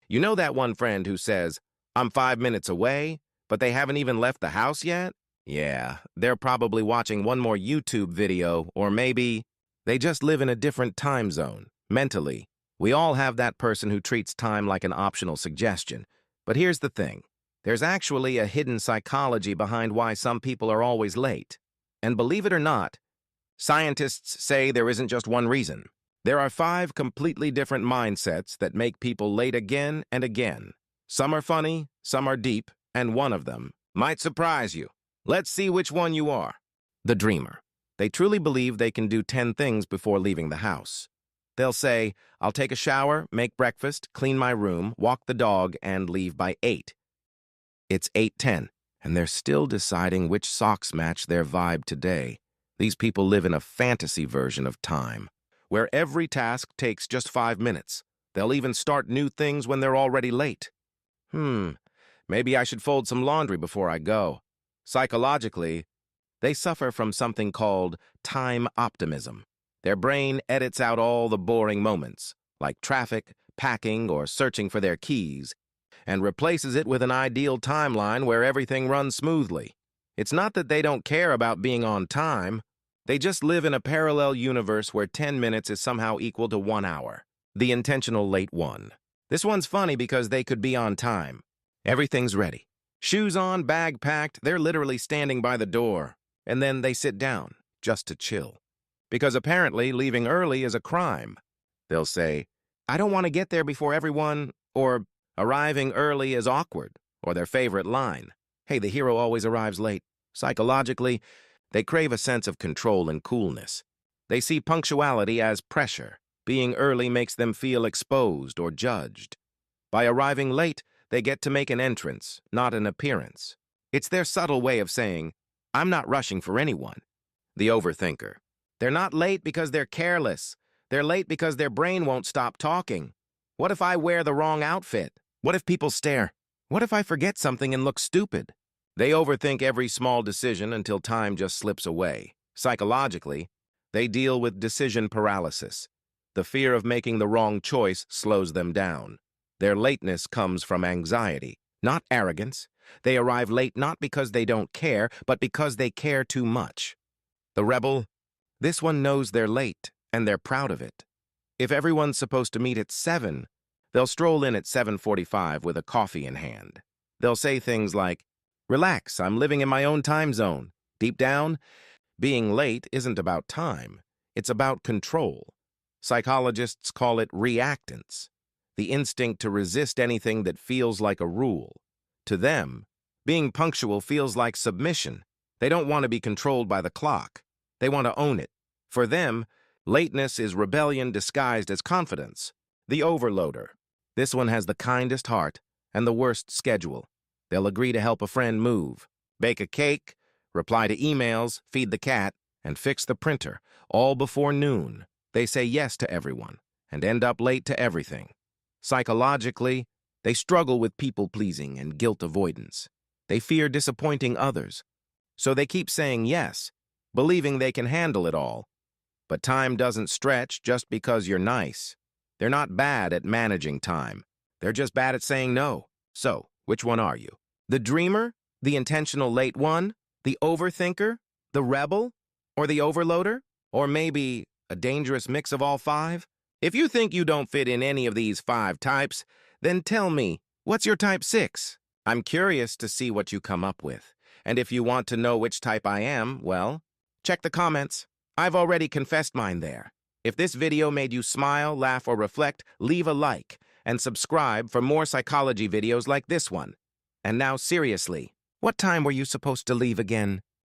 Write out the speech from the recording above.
You know that one friend who says, "I'm 5 minutes away," but they haven't even left the house yet? Yeah, they're probably watching one more YouTube video, or maybe they just live in a different time zone, mentally. We all have that person who treats time like an optional suggestion. But here's the thing. There's actually a hidden psychology behind why some people are always late. And believe it or not, scientists say there isn't just one reason. There are 5 completely different mindsets that make people late again and again. Some are funny, some are deep, and one of them might surprise you. Let's see which one you are. The dreamer. They truly believe they can do 10 things before leaving the house. They'll say, "I'll take a shower, make breakfast, clean my room, walk the dog, and leave by 8. It's 8:10, and they're still deciding which socks match their vibe today. These people live in a fantasy version of time, where every task takes just 5 minutes. They'll even start new things when they're already late. Maybe I should fold some laundry before I go. Psychologically, they suffer from something called time optimism. Their brain edits out all the boring moments, like traffic, packing, or searching for their keys, and replaces it with an ideal timeline where everything runs smoothly. It's not that they don't care about being on time. They just live in a parallel universe where 10 minutes is somehow equal to 1 hour. The intentional late one. This one's funny because they could be on time. Everything's ready. Shoes on, bag packed, they're literally standing by the door. And then they sit down, just to chill. Because apparently leaving early is a crime. They'll say, "I don't want to get there before everyone," or "arriving early is awkward," or their favorite line, "Hey, the hero always arrives late." Psychologically, they crave a sense of control and coolness. They see punctuality as pressure. Being early makes them feel exposed or judged. By arriving late, they get to make an entrance, not an appearance. It's their subtle way of saying, "I'm not rushing for anyone." The overthinker. They're not late because they're careless. They're late because their brain won't stop talking. What if I wear the wrong outfit? What if people stare? What if I forget something and look stupid? They overthink every small decision until time just slips away. Psychologically, they deal with decision paralysis. The fear of making the wrong choice slows them down. Their lateness comes from anxiety, not arrogance. They arrive late not because they don't care, but because they care too much. The rebel. This one knows they're late, and they're proud of it. If everyone's supposed to meet at 7, they'll stroll in at 7:45 with a coffee in hand. They'll say things like, "Relax, I'm living in my own time zone." Deep down, being late isn't about time. It's about control. Psychologists call it reactance, the instinct to resist anything that feels like a rule. To them, being punctual feels like submission. They don't want to be controlled by the clock. They want to own it. For them, lateness is rebellion disguised as confidence. The overloader. This one has the kindest heart and the worst schedule. They'll agree to help a friend move, bake a cake, reply to emails, feed the cat, and fix the printer, all before noon. They say yes to everyone and end up late to everything. Psychologically, they struggle with people-pleasing and guilt avoidance. They fear disappointing others, so they keep saying yes, believing they can handle it all. But time doesn't stretch just because you're nice. They're not bad at managing time. They're just bad at saying no. So, which one are you? The dreamer? The intentional late one? The overthinker? The rebel? Or the overloader? Or maybe a dangerous mix of all 5? If you think you don't fit in any of these 5 types, then tell me, what's your type 6? I'm curious to see what you come up with. And if you want to know which type I am, well, check the comments. I've already confessed mine there. If this video made you smile, laugh, or reflect, leave a like and subscribe for more psychology videos like this one. And now seriously, what time were you supposed to leave again?